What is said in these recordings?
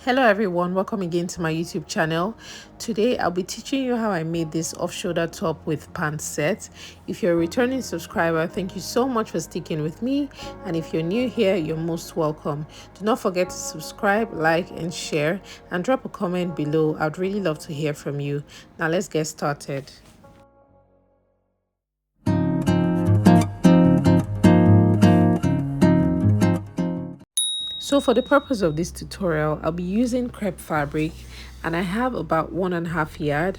Hello everyone, welcome again to my YouTube channel. Today I'll be teaching you how I made this off-shoulder top with pants set. If you're a returning subscriber, thank you so much for sticking with me, and if you're new here, you're most welcome. Do not forget to subscribe, like and share, and drop a comment below. I'd really love to hear from you. Now let's get started. So for the purpose of this tutorial, I'll be using crepe fabric, and I have about 1.5 yard.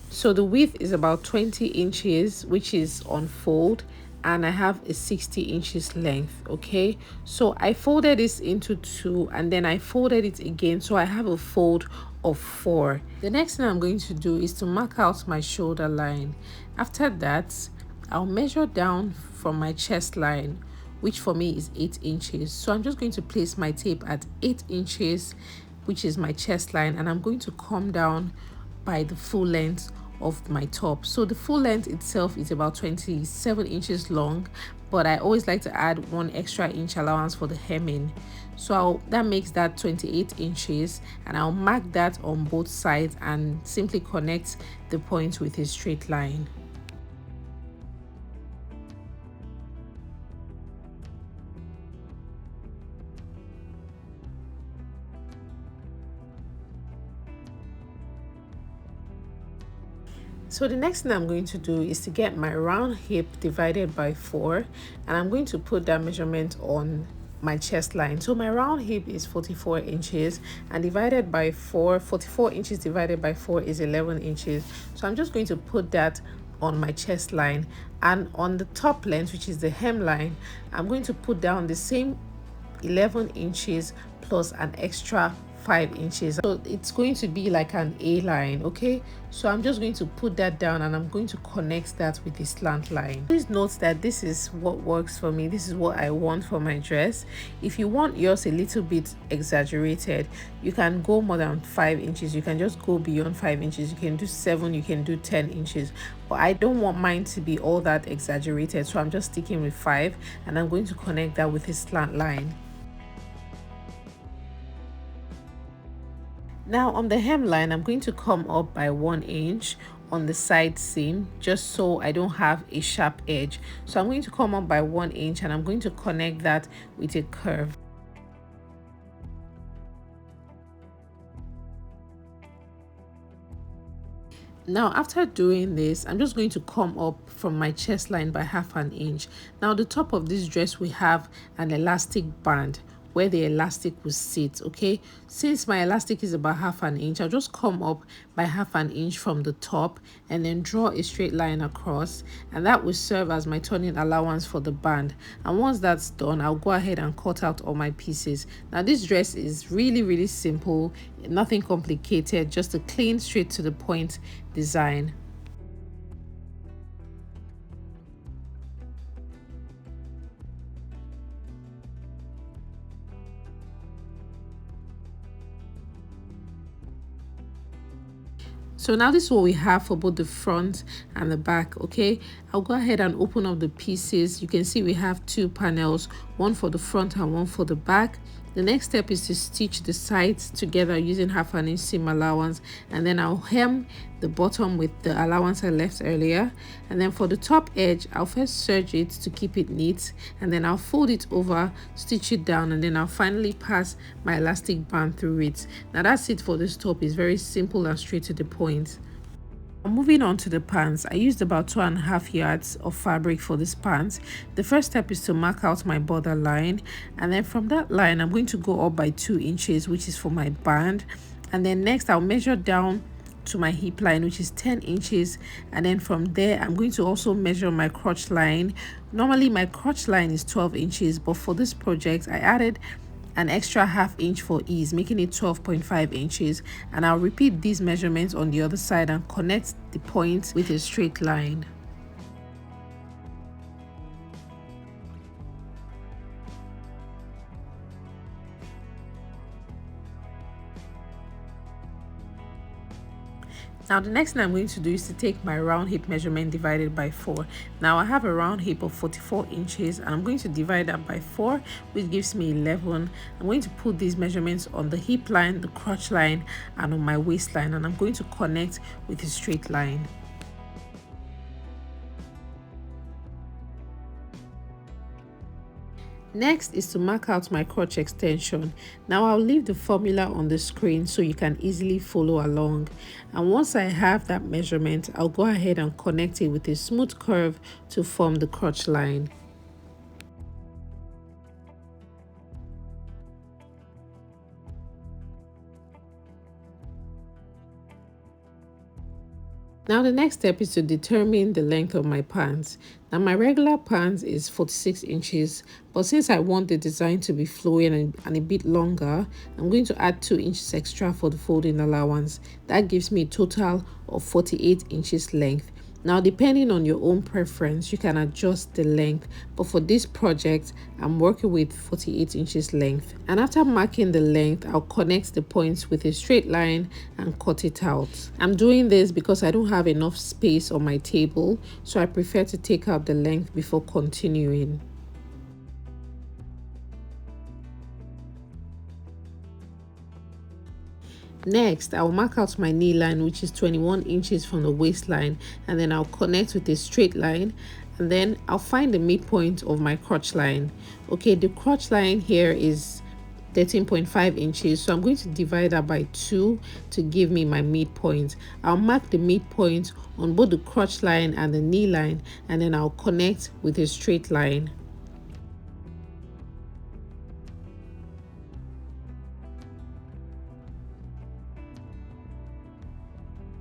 So the width is about 20 inches, which is on fold, and I have a 60 inches length. Okay, so I folded this into two and then I folded it again, so I have a fold of 4. The next thing I'm going to do is to mark out my shoulder line. After that, I'll measure down from my chest line, which for me is 8 inches. So I'm just going to place my tape at 8 inches, which is my chest line, and I'm going to come down by the full length of my top. So the full length itself is about 27 inches long, but I always like to add 1 extra inch allowance for the hemming. So that makes that 28 inches, and I'll mark that on both sides and simply connect the point with a straight line. So the next thing I'm going to do is to get my round hip divided by 4, and I'm going to put that measurement on my chest line. So my round hip is 44 inches, and divided by 4, 44 inches divided by 4 is 11 inches. So I'm just going to put that on my chest line, and on the top length, which is the hem line, I'm going to put down the same 11 inches plus an extra 5 inches. So it's going to be like an A line. Okay, so I'm just going to put that down and I'm going to connect that with a slant line. Please note that this is what works for me. This is what I want for my dress. If you want yours a little bit exaggerated, you can go more than 5 inches. You can just go beyond 5 inches. You can do 7, you can do 10 inches, but I don't want mine to be all that exaggerated, so I'm just sticking with 5, and I'm going to connect that with a slant line. Now on the hemline, I'm going to come up by 1 inch on the side seam, just so I don't have a sharp edge. So I'm going to come up by 1 inch and I'm going to connect that with a curve. Now after doing this, I'm just going to come up from my chest line by 1/2 inch. Now the top of this dress, we have an elastic band where the elastic will sit. Okay, since my elastic is about 1/2 inch, I'll just come up by 1/2 inch from the top and then draw a straight line across, and that will serve as my turning allowance for the band. And once that's done, I'll go ahead and cut out all my pieces. Now this dress is really simple, nothing complicated, just a clean, straight to the point design. So now this is what we have for both the front and the back. Okay, I'll go ahead and open up the pieces. You can see we have 2 panels, one for the front and one for the back. The next step is to stitch the sides together using 1/2 inch seam allowance, and then I'll hem the bottom with the allowance I left earlier. And then for the top edge, I'll first serge it to keep it neat, and then I'll fold it over, stitch it down, and then I'll finally pass my elastic band through it. Now that's it for this top. It's very simple and straight to the point. Moving on to the pants, I used about 2.5 yards of fabric for this pants. The first step is to mark out my border line, and then from that line I'm going to go up by 2 inches, which is for my band. And then next I'll measure down to my hip line, which is 10 inches, and then from there I'm going to also measure my crotch line. Normally my crotch line is 12 inches, but for this project I added an extra 1/2 inch for ease, making it 12.5 inches, and I'll repeat these measurements on the other side and connect the points with a straight line. Now the next thing I'm going to do is to take my round hip measurement divided by 4. Now I have a round hip of 44 inches and I'm going to divide that by 4, which gives me 11. I'm going to put these measurements on the hip line, the crotch line, and on my waistline, and I'm going to connect with a straight line. Next is to mark out my crotch extension. Now I'll leave the formula on the screen so you can easily follow along. And once I have that measurement, I'll go ahead and connect it with a smooth curve to form the crotch line. Now the next step is to determine the length of my pants. Now my regular pants is 46 inches, but since I want the design to be flowing and a bit longer, I'm going to add 2 inches extra for the folding allowance. That gives me a total of 48 inches length. Now depending on your own preference, you can adjust the length, but for this project I'm working with 48 inches length. And after marking the length, I'll connect the points with a straight line and cut it out. I'm doing this because I don't have enough space on my table, so I prefer to take out the length before continuing. Next, I'll mark out my knee line, which is 21 inches from the waistline, and then I'll connect with a straight line, and then I'll find the midpoint of my crotch line. Okay, the crotch line here is 13.5 inches, so I'm going to divide that by 2 to give me my midpoint. I'll mark the midpoint on both the crotch line and the knee line, and then I'll connect with a straight line.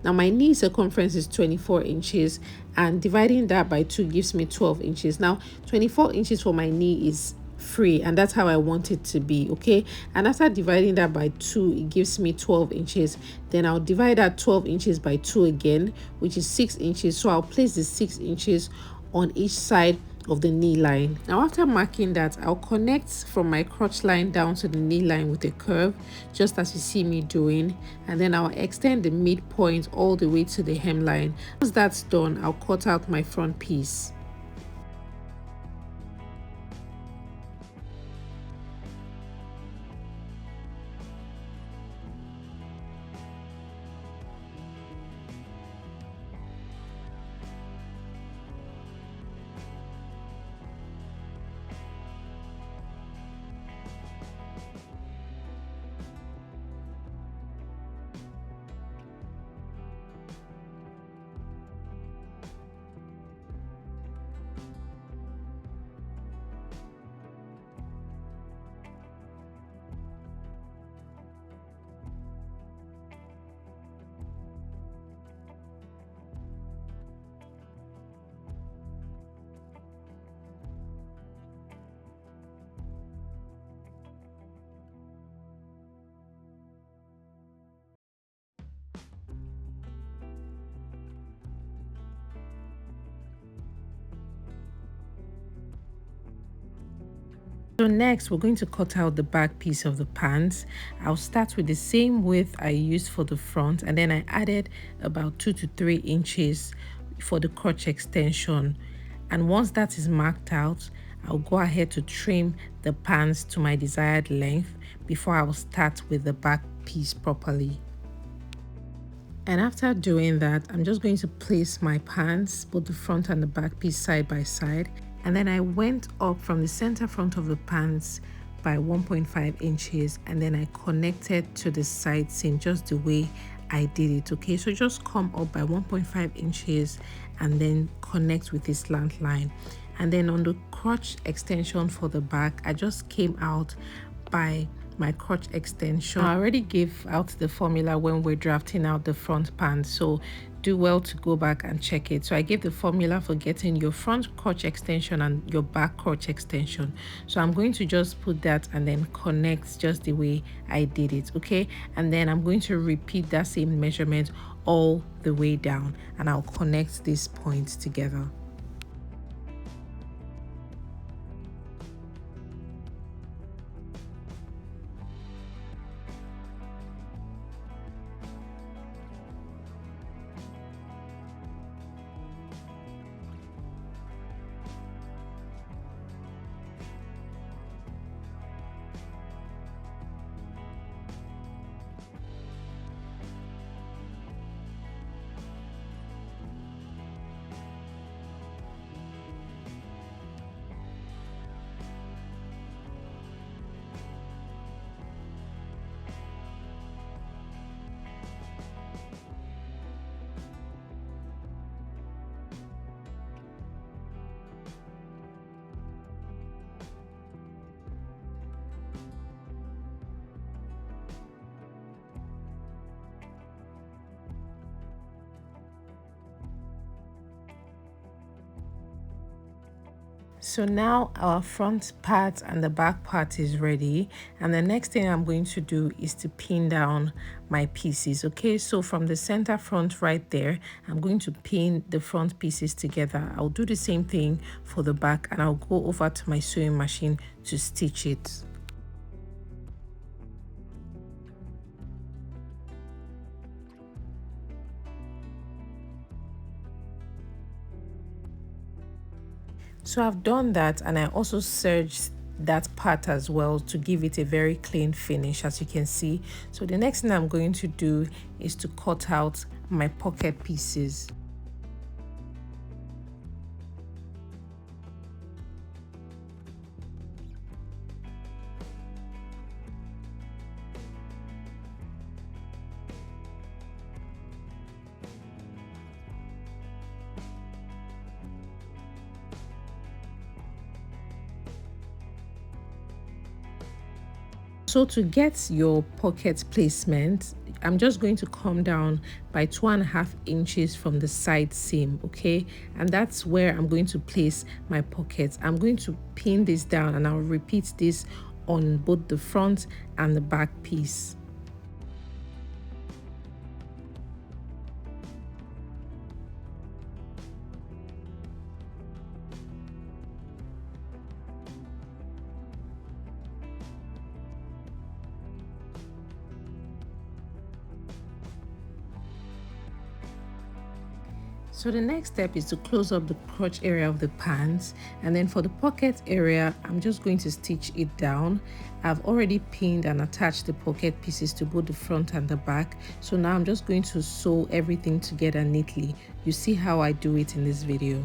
Now my knee circumference is 24 inches, and dividing that by 2 gives me 12 inches. Now 24 inches for my knee is free, and that's how I want it to be. Okay, and after dividing that by 2, it gives me 12 inches. Then I'll divide that 12 inches by 2 again, which is 6 inches. So I'll place the 6 inches on each side of the knee line. Now after marking that, I'll connect from my crotch line down to the knee line with a curve, just as you see me doing, and then I'll extend the midpoint all the way to the hemline. Once that's done, I'll cut out my front piece. So next, we're going to cut out the back piece of the pants. I'll start with the same width I used for the front, and then I added about 2 to 3 inches for the crotch extension. And once that is marked out, I'll go ahead to trim the pants to my desired length before I will start with the back piece properly. And after doing that, I'm just going to place my pants, both the front and the back piece, side by side. And then I went up from the center front of the pants by 1.5 inches, and then I connected to the side seam just the way I did it. Okay, so just come up by 1.5 inches and then connect with this slant line. And then on the crotch extension for the back, I just came out by my crotch extension. I already gave out the formula when we're drafting out the front pants, so do well to go back and check it. So I gave the formula for getting your front crotch extension and your back crotch extension. So I'm going to just put that and then connect just the way I did it. Okay, and then I'm going to repeat that same measurement all the way down, and I'll connect these points together. So now our front part and the back part is ready, and the next thing I'm going to do is to pin down my pieces. Okay, so from the center front right there, I'm going to pin the front pieces together. I'll do the same thing for the back, and I'll go over to my sewing machine to stitch it. So I've done that, and I also serged that part as well to give it a very clean finish, as you can see. So the next thing I'm going to do is to cut out my pocket pieces. So to get your pocket placement, I'm just going to come down by 2.5 inches from the side seam, okay? And that's where I'm going to place my pockets. I'm going to pin this down, and I'll repeat this on both the front and the back piece. So the next step is to close up the crotch area of the pants, and then for the pocket area, I'm just going to stitch it down. I've already pinned and attached the pocket pieces to both the front and the back. So now I'm just going to sew everything together neatly. You see how I do it in this video.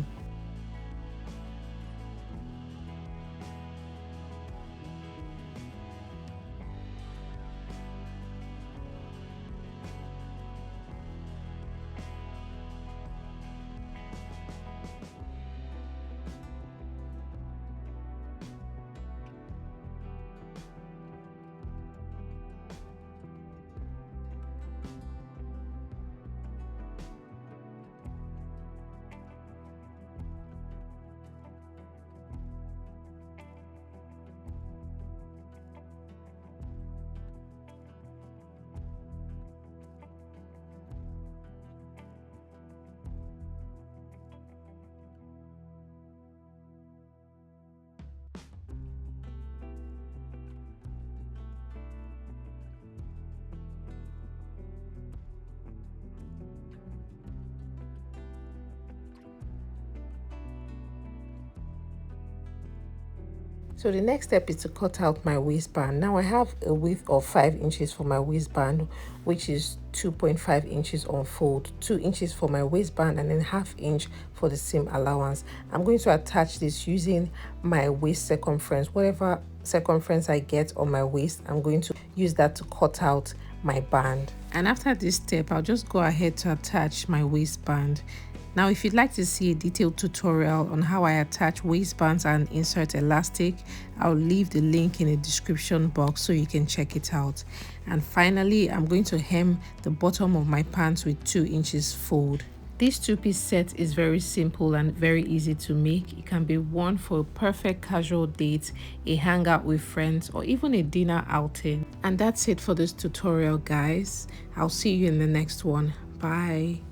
So the next step is to cut out my waistband. Now I have a width of 5 inches for my waistband, which is 2.5 inches on fold, 2 inches for my waistband, and then ½ inch for the seam allowance. I'm going to attach this using my waist circumference. Whatever circumference I get on my waist, I'm going to use that to cut out my band. And after this step, I'll just go ahead to attach my waistband. Now, if you'd like to see a detailed tutorial on how I attach waistbands and insert elastic, I'll leave the link in the description box so you can check it out. And finally, I'm going to hem the bottom of my pants with 2 inches fold. This two-piece set is very simple and very easy to make. It can be worn for a perfect casual date, a hangout with friends, or even a dinner outing. And that's it for this tutorial, guys. I'll see you in the next one. Bye.